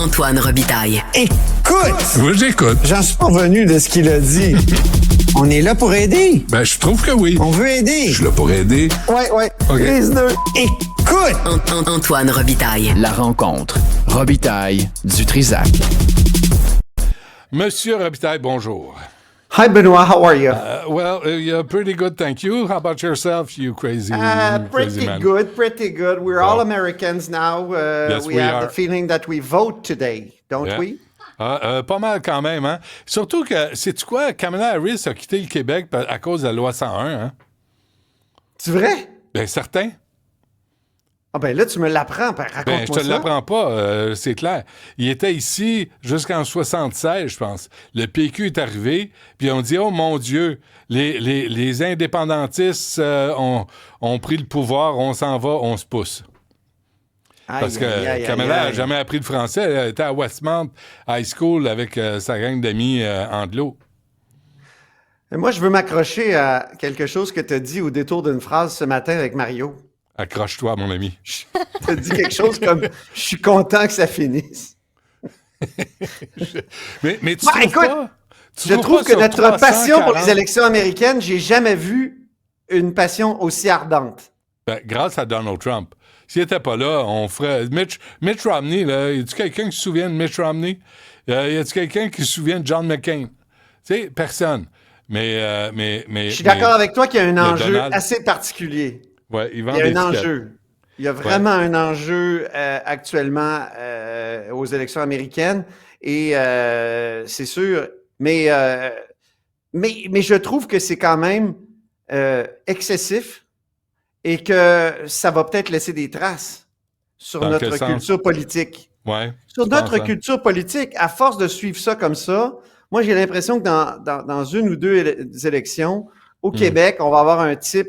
Antoine Robitaille. Écoute! Oui, j'écoute. J'en suis pas revenu de ce qu'il a dit. On est là pour aider. Ben, je trouve que oui. On veut aider. Je suis là pour aider. Ouais. OK. Les deux. Écoute! Antoine Robitaille. La rencontre. Robitaille du Trisac. Monsieur Robitaille, bonjour. Hi, Benoit. How are you? You're pretty good, thank you. How about yourself, you crazy Pretty man? good. We're all Americans now. Yes, we we have are. the feeling that we vote today, don't Yeah. we? Pas mal quand même, hein? Surtout que, sais-tu quoi, Kamala Harris a quitté le Québec à cause de la loi 101, hein? C'est vrai? Ben, certain. Ah ben là, tu me l'apprends. Ben, Ben, raconte-moi je te ça. l'apprends pas, c'est clair. Il était ici jusqu'en 76, je pense. Le PQ est arrivé, puis on dit, oh mon Dieu, les indépendantistes ont pris le pouvoir, on s'en va, on se pousse. Parce que Kamala n'a jamais appris le français. Elle était à Westmount High School avec sa gang d'amis anglo. Moi, je veux m'accrocher à quelque chose que tu as dit au détour d'une phrase ce matin avec Mario. Accroche-toi, mon ami. Tu as dit quelque chose comme « Je suis content que ça finisse ». Mais tu trouves écoute, pas? Je trouve que notre passion pour les élections américaines, j'ai jamais vu une passion aussi ardente. Ben, grâce à Donald Trump. S'il n'était pas là, on ferait... Mitch Romney, là, y a-tu quelqu'un qui se souvient de Mitch Romney? Y a-tu quelqu'un qui se souvient de John McCain? Tu sais, personne. Mais je suis d'accord avec toi qu'il y a un enjeu Donald... assez particulier. Ouais, il y a un enjeu. Il y a vraiment un enjeu actuellement aux élections américaines. Et c'est sûr. Mais je trouve que c'est quand même excessif et que ça va peut-être laisser des traces sur notre culture politique. Ouais, sur notre culture politique. À force de suivre ça comme ça, moi, j'ai l'impression que dans une ou deux élections, au Québec, on va avoir un type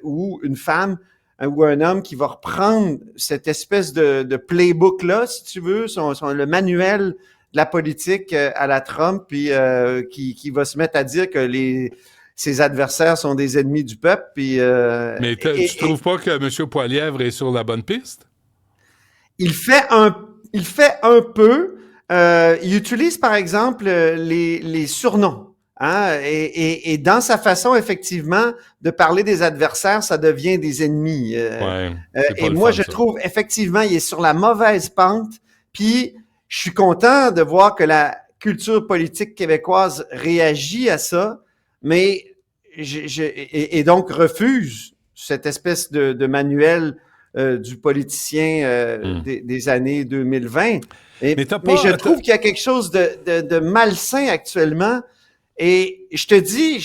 ou une femme ou un homme qui va reprendre cette espèce de playbook-là, si tu veux, le manuel de la politique à la Trump, puis qui va se mettre à dire que ses adversaires sont des ennemis du peuple. Puis, mais tu trouves pas que M. Poilievre est sur la bonne piste? Il fait un peu. Il utilise, par exemple, les surnoms. Hein? Et dans sa façon, effectivement, de parler des adversaires, ça devient des ennemis. Et moi, je trouve, effectivement, il est sur la mauvaise pente. Puis, je suis content de voir que la culture politique québécoise réagit à ça, mais et donc refuse cette espèce de manuel du politicien des années 2020. Mais je trouve qu'il y a quelque chose de malsain actuellement. Et je te dis,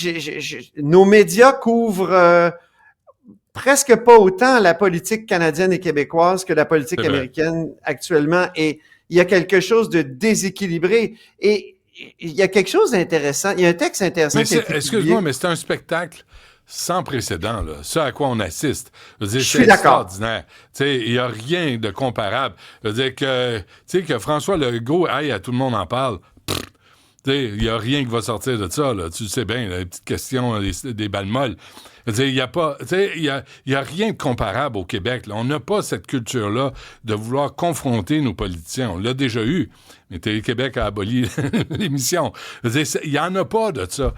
nos médias couvrent presque pas autant la politique canadienne et québécoise que la politique américaine actuellement. Et il y a quelque chose de déséquilibré. Et il y a quelque chose d'intéressant. Il y a un texte intéressant qui a été publié. Excuse-moi, mais c'est un spectacle sans précédent, là. Ce à quoi on assiste. Je veux dire, suis d'accord. Extraordinaire. Il n'y a rien de comparable. Je veux dire que François Legault aille à tout le monde en parle. Il n'y a rien qui va sortir de ça, là. Tu le sais bien, les petites questions, des balles molles. Il n'y a rien de comparable au Québec. Là. On n'a pas cette culture-là de vouloir confronter nos politiciens. On l'a déjà eu. Mais Télé-Québec a aboli l'émission. Il n'y en a pas de ça.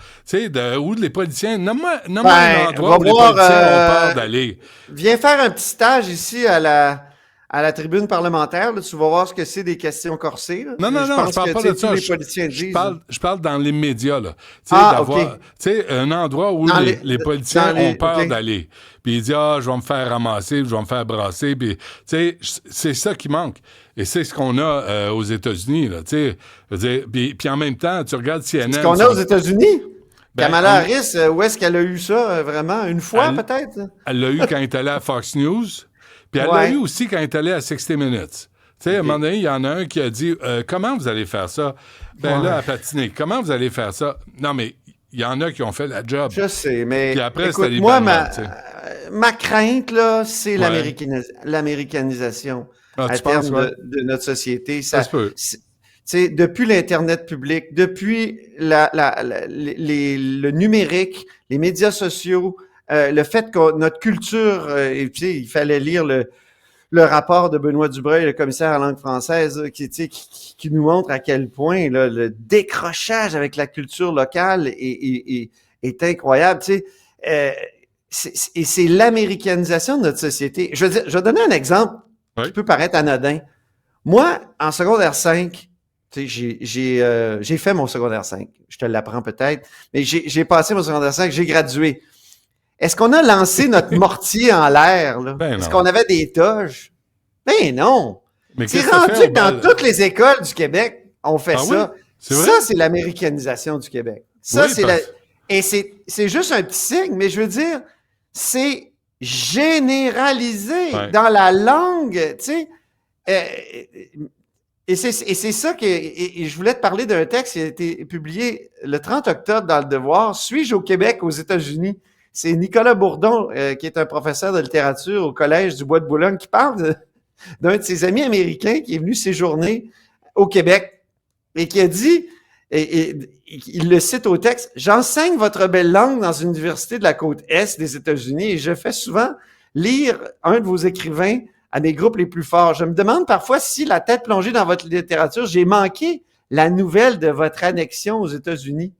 Où les politiciens... Nomme-moi un endroit où les politiciens ont peur d'aller. Viens faire un petit stage ici à la tribune parlementaire, là, tu vas voir ce que c'est des questions corsées. Là. Non, je parle pas de ça. Je parle dans les médias. Là. D'avoir un endroit où les politiciens ont peur d'aller. Puis ils disent, je vais me faire ramasser, je vais me faire brasser. Puis, c'est ça qui manque. Et c'est ce qu'on a aux États-Unis. Là, puis en même temps, tu regardes CNN. C'est ce qu'on a aux États-Unis? Kamala Harris, où est-ce qu'elle a eu ça, vraiment? Une fois, peut-être? Elle l'a eu quand elle est allée à Fox News. Puis elle l'a eu aussi quand elle est allée à 60 Minutes. À un moment donné, il y en a un qui a dit comment vous allez faire ça? Là, à patiner. Comment vous allez faire ça? Non, mais il y en a qui ont fait la job. Je sais, mais. Puis après, écoute, c'était les moi, ma crainte, là, c'est l'américanisation à terme de notre société. Ça se peut. Depuis l'Internet public, depuis le numérique, les médias sociaux, le fait que notre culture, il fallait lire le rapport de Benoît Dubreuil, le commissaire à la langue française, là, qui nous montre à quel point là, le décrochage avec la culture locale est incroyable. Tu sais, et c'est l'américanisation de notre société. Je vais donner un exemple qui peut paraître anodin. Moi, en secondaire 5, tu sais, j'ai fait mon secondaire 5. Je te l'apprends peut-être, mais j'ai passé mon secondaire 5, j'ai gradué. Est-ce qu'on a lancé notre mortier en l'air, là? Est-ce qu'on avait des toges? Ben non! Mais c'est rendu que dans toutes les écoles du Québec, on fait ça. Oui? C'est vrai? Ça, c'est l'américanisation du Québec. Ça, oui, Et c'est juste un petit signe, mais je veux dire, c'est généralisé dans la langue, tu sais. Et c'est ça que... Et je voulais te parler d'un texte qui a été publié le 30 octobre dans Le Devoir. « Suis-je au Québec, aux États-Unis? » C'est Nicolas Bourdon, qui est un professeur de littérature au Collège du Bois-de-Boulogne, qui parle d'un de ses amis américains qui est venu séjourner au Québec et qui a dit, et il le cite au texte, « J'enseigne votre belle langue dans une université de la côte Est des États-Unis et je fais souvent lire un de vos écrivains à mes groupes les plus forts. Je me demande parfois si, la tête plongée dans votre littérature, j'ai manqué la nouvelle de votre annexion aux États-Unis.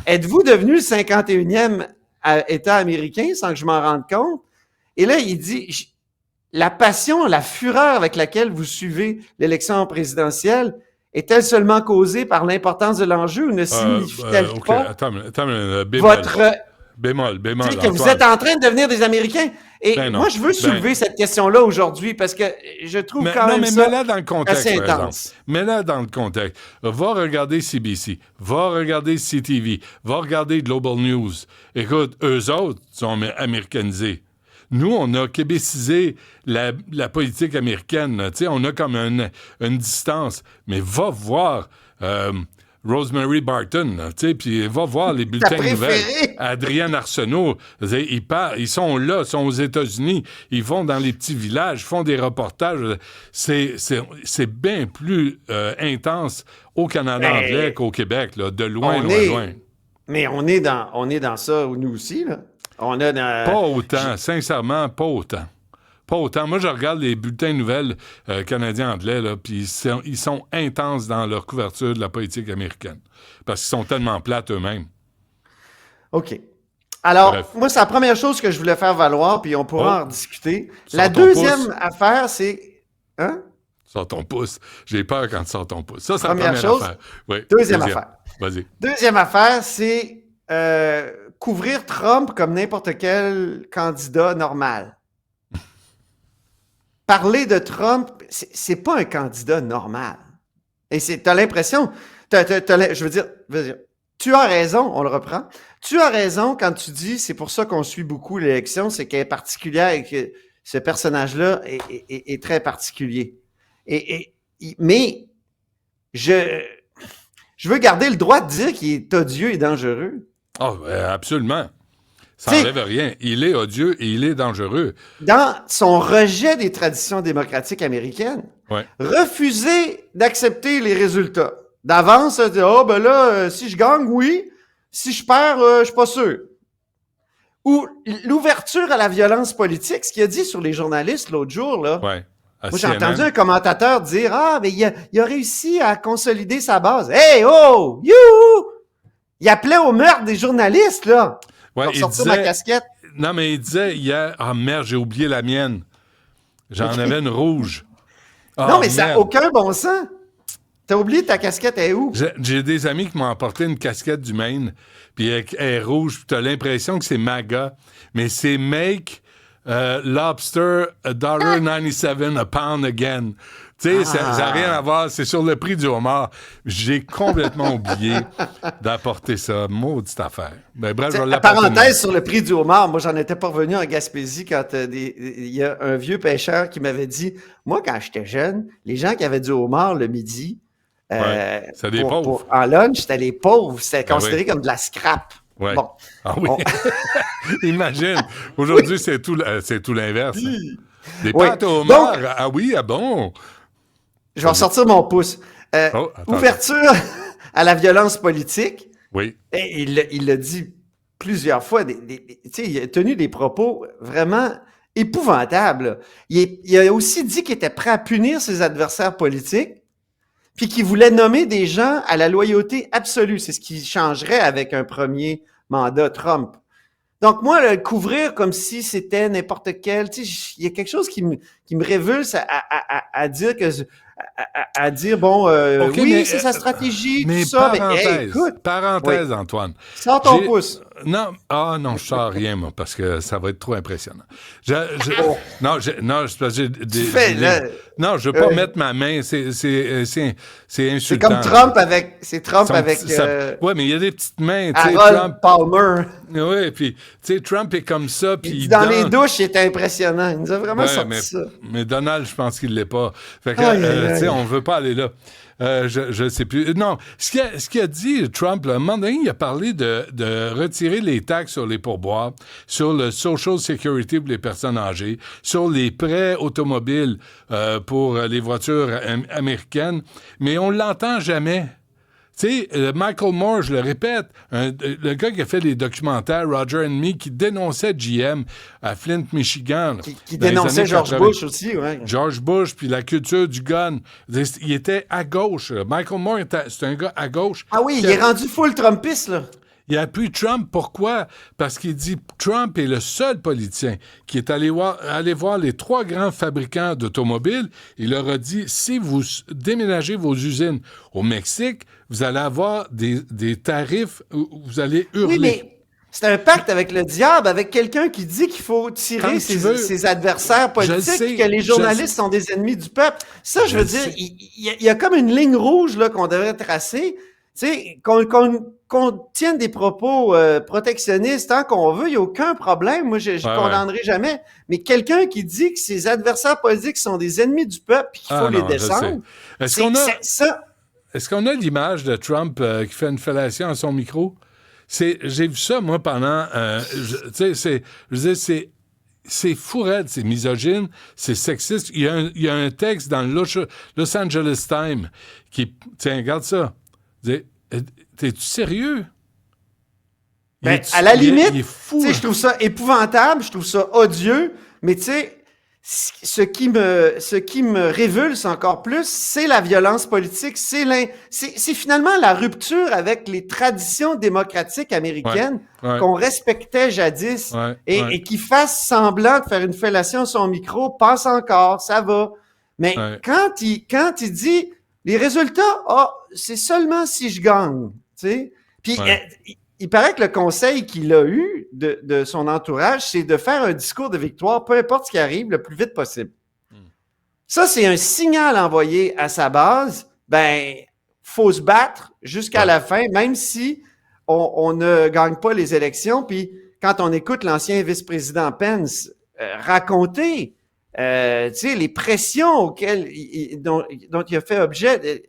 Êtes-vous devenu le 51e État américain sans que je m'en rende compte? » Et là, il dit, la passion, la fureur avec laquelle vous suivez l'élection présidentielle est-elle seulement causée par l'importance de l'enjeu ou ne signifie-t-elle pas Attends, bémol. votre... Bémol. Tu sais, que vous êtes en train de devenir des Américains. Et moi, je veux soulever cette question-là aujourd'hui parce que je trouve ça mets-la dans le contexte, assez intense. Mets-la dans le contexte. Va regarder CBC, va regarder CTV, va regarder Global News. Écoute, eux autres sont américanisés. Nous, on a québécisé la politique américaine. Tu sais, on a comme une distance. Mais va voir... Rosemary Barton, tu sais, puis va voir les bulletins de nouvelles. Adrienne Arsenault, ils sont là, ils sont aux États-Unis, ils vont dans les petits villages, font des reportages. C'est bien plus intense au Canada anglais qu'au Québec, là, de loin. Mais on est dans ça, nous aussi, là. Pas autant, sincèrement, pas autant. Pas autant. Moi, je regarde les bulletins de nouvelles canadiens-anglais, là, puis ils sont intenses dans leur couverture de la politique américaine. Parce qu'ils sont tellement plates eux-mêmes. OK. Alors, Bref. Moi, c'est la première chose que je voulais faire valoir, puis on pourra en discuter. La deuxième affaire, c'est... Hein? Sors ton pouce. J'ai peur quand tu sors ton pouce. Ça, c'est la première chose. affaire. Oui, deuxième affaire. Vas-y. Deuxième affaire, c'est couvrir Trump comme n'importe quel candidat normal. Parler de Trump, c'est pas un candidat normal. Et t'as l'impression, je veux dire, tu as raison, on le reprend. Tu as raison quand tu dis, c'est pour ça qu'on suit beaucoup l'élection, c'est qu'elle est particulière et que ce personnage-là est très particulier. Mais je veux garder le droit de dire qu'il est odieux et dangereux. Oh, absolument. Ça n'enlève rien. Il est odieux et il est dangereux. Dans son rejet des traditions démocratiques américaines, refuser d'accepter les résultats. D'avance, ben là, si je gagne, oui. Si je perds, je suis pas sûr. Ou l'ouverture à la violence politique, ce qu'il a dit sur les journalistes l'autre jour, là. Ouais. Moi, j'ai entendu un commentateur dire, mais il a réussi à consolider sa base. Hey, oh, you! Il appelait au meurtre des journalistes, là. Ouais, pour sortir ma casquette. Non, mais il disait hier, merde, j'ai oublié la mienne. J'en avais une rouge. Non, mais ça n'a aucun bon sens. T'as oublié ta casquette, elle est où? J'ai des amis qui m'ont apporté une casquette du Maine, puis elle est rouge, puis t'as l'impression que c'est MAGA, mais c'est Make Lobster $1.97 a pound again. Tu sais, ça n'a rien à voir, c'est sur le prix du homard. J'ai complètement oublié d'apporter ça. Maudite affaire. Ben, bref, je vais l'apporter. Parenthèse sur le prix du homard, moi, j'en étais pas revenu en Gaspésie quand il y a un vieux pêcheur qui m'avait dit, moi, quand j'étais jeune, les gens qui avaient du homard le midi, c'était des pauvres. En lunch, c'était les pauvres. C'était considéré comme de la scrap. Ouais. Bon. Ah oui. Imagine. Aujourd'hui, c'est tout l'inverse. Des pâtes au homard. Donc, ah oui, ah bon. Je vais ressortir mon pouce. Ouverture à la violence politique. Oui. Et il l'a dit plusieurs fois. Il a tenu des propos vraiment épouvantable. Il a aussi dit qu'il était prêt à punir ses adversaires politiques, puis qu'il voulait nommer des gens à la loyauté absolue. C'est ce qui changerait avec un premier mandat Trump. Donc moi, le couvrir comme si c'était n'importe quel, tu sais, il y a quelque chose qui me révulse à dire que à dire bon, OK, oui, mais, c'est sa stratégie, mais tout ça, parenthèse, mais hey, écoute, parenthèse, oui. Antoine. Sors ton J'ai- pouce. Non, je sors rien, moi, parce que ça va être trop impressionnant. Oh. Non, c'est parce que j'ai des... fais, là. Non, je veux pas mettre ma main, c'est insultant. C'est comme Trump avec, Ouais, mais il y a des petites mains, tu sais, Harold Palmer. Oui, puis, tu sais, Trump est comme ça, puis Il dit dans les douches, il était impressionnant. Il nous a vraiment Ouais, sorti ça. mais Donald, je pense qu'il l'est pas. Fait que, Aïe, aïe, tu sais, aïe. on veut pas aller là. Je sais plus. Non, ce qu'il a dit, Trump, là, à un moment donné, il a parlé de retirer les taxes sur les pourboires, sur le Social Security pour les personnes âgées, sur les prêts automobiles pour les voitures américaines, mais on l'entend jamais. Tu sais, Michael Moore, je le répète, le gars qui a fait les documentaires Roger and Me, qui dénonçait GM à Flint, Michigan. Qui dans les dénonçait années George 80. Bush aussi, ouais. George Bush, puis la culture du gun. Il était à gauche. Michael Moore, c'est un gars à gauche. Ah oui, il est rendu full Trumpiste, là. Il appuie Trump. Pourquoi? Parce qu'il dit Trump est le seul politicien qui est allé voir les 3 grands fabricants d'automobiles. Il leur a dit, si vous déménagez vos usines au Mexique, vous allez avoir des tarifs où vous allez hurler. Oui, mais c'est un pacte avec le diable, avec quelqu'un qui dit qu'il faut tirer Quand tu veux. ses adversaires politiques, sais, puis que les journalistes sont des ennemis du peuple. Ça, je veux dire, il y a comme une ligne rouge là qu'on devrait tracer. Tu sais, qu'on tienne des propos protectionnistes tant qu'on veut, il n'y a aucun problème. Moi, je condamnerai jamais. Mais quelqu'un qui dit que ses adversaires politiques sont des ennemis du peuple et qu'il faut les descendre, Est-ce qu'on a l'image de Trump qui fait une fellation à son micro? J'ai vu ça, moi, pendant... c'est fou raide, c'est misogyne, c'est sexiste. Il y a un texte dans le Los Angeles Times qui... Tiens, regarde ça. T'es-tu sérieux? Ben, à la limite, il est fou. Je trouve ça épouvantable, je trouve ça odieux, mais tu sais, ce qui me révulse encore plus, c'est la violence politique, c'est finalement la rupture avec les traditions démocratiques américaines qu'on respectait jadis et qui fasse semblant de faire une fellation à son micro, passe encore, ça va. Mais quand il dit les résultats, c'est seulement si je gagne, tu sais. Puis il paraît que le conseil qu'il a eu de son entourage, c'est de faire un discours de victoire, peu importe ce qui arrive, le plus vite possible. Ça, c'est un signal envoyé à sa base. Ben, faut se battre jusqu'à la fin, même si on ne gagne pas les élections. Puis quand on écoute l'ancien vice-président Pence raconter les pressions dont il a fait objet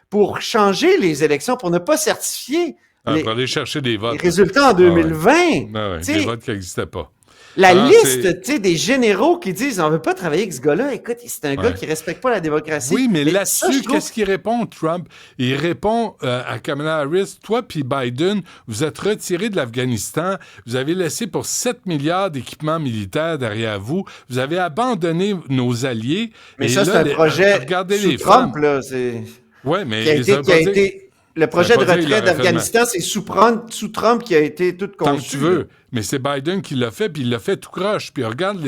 pour changer les élections, pour ne pas certifier pour aller chercher des votes. Les résultats en 2020. Des votes qui n'existaient pas. La liste des généraux qui disent on ne veut pas travailler avec ce gars-là, écoute, c'est un gars qui ne respecte pas la démocratie. Oui, mais là-dessus, qu'est-ce qu'il répond, Trump? Il répond à Kamala Harris, toi puis Biden, vous êtes retirés de l'Afghanistan, vous avez laissé pour 7 milliards d'équipements militaires derrière vous, vous avez abandonné nos alliés. Mais ça, c'est un projet sous Trump, là. Oui, mais le projet de retrait d'Afghanistan, c'est sous Trump qui a été tout conçu. Tant que tu veux. Mais c'est Biden qui l'a fait, puis il l'a fait tout croche. Puis regarde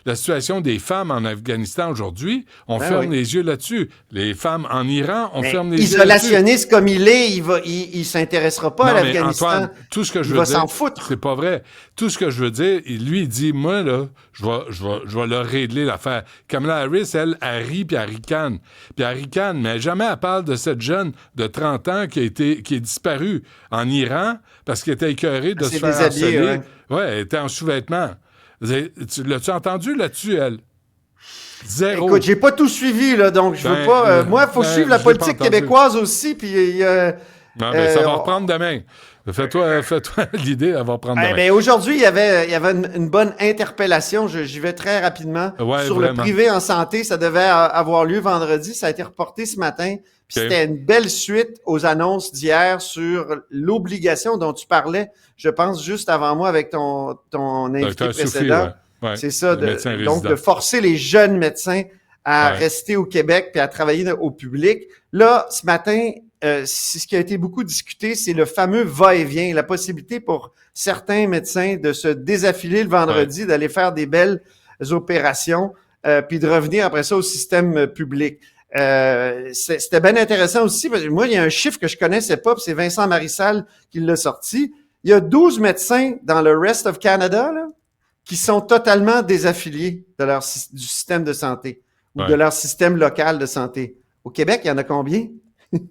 la situation des femmes en Afghanistan aujourd'hui. On ferme les yeux là-dessus. Les femmes en Iran, on ferme les yeux là-dessus. Isolationniste comme il est, il s'intéressera pas à l'Afghanistan. Antoine, tout ce que je veux dire, c'est pas vrai. Tout ce que je veux dire, lui, il dit, moi, là, je vais leur régler l'affaire. Kamala Harris, elle rit puis elle ricane. Puis elle ricane, mais jamais elle parle de cette jeune de 30 ans qui est disparue en Iran parce qu'elle était écœurée de se faire harceler. Elle était en sous-vêtements. L'as-tu entendu là-dessus, elle? Zéro. Écoute, j'ai pas tout suivi, là, donc je veux pas... moi, il faut suivre la politique québécoise aussi, puis... non, mais ça va reprendre demain. Fais-toi l'idée, elle va reprendre demain. Ben, aujourd'hui, il y avait une bonne interpellation. J'y vais très rapidement. Sur vraiment. Le privé en santé, ça devait avoir lieu vendredi. Ça a été reporté ce matin. Puis c'était une belle suite aux annonces d'hier sur l'obligation dont tu parlais, je pense, juste avant moi avec ton invité précédent. Ouais, C'est ça, les médecins donc résidents. de forcer les jeunes médecins à Ouais. rester au Québec puis à travailler au public. Là, ce matin, c'est ce qui a été beaucoup discuté, c'est le fameux va-et-vient, la possibilité pour certains médecins de se désaffiler le vendredi, d'aller faire des belles opérations, puis de revenir après ça au système public. C'était bien intéressant aussi, parce que moi, il y a un chiffre que je connaissais pas, puis c'est Vincent Marissal qui l'a sorti. Il y a 12 médecins dans le rest of Canada là, qui sont totalement désaffiliés de du système de santé ou de leur système local de santé. Au Québec, il y en a combien?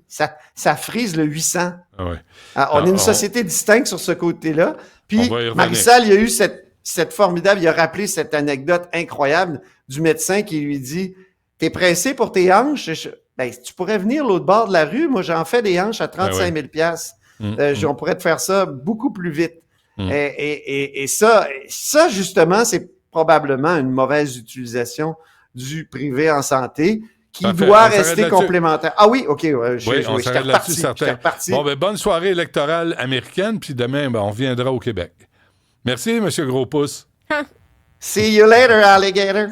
ça frise le 800. Ah ouais. On est une société distincte sur ce côté-là. Puis Marissal, il y a eu cette formidable, il a rappelé cette anecdote incroyable du médecin qui lui dit « T'es pressé pour tes hanches? Ben, tu pourrais venir l'autre bord de la rue. Moi, j'en fais des hanches à 35 000 $. On pourrait te faire ça beaucoup plus vite. » Et ça, justement, c'est probablement une mauvaise utilisation du privé en santé qui doit rester complémentaire. Ah oui, OK. On s'arrête là-dessus, certain. Bon, ben, bonne soirée électorale américaine, puis demain, ben, on viendra au Québec. Merci, M. Gros-Pouce. See you later, alligator.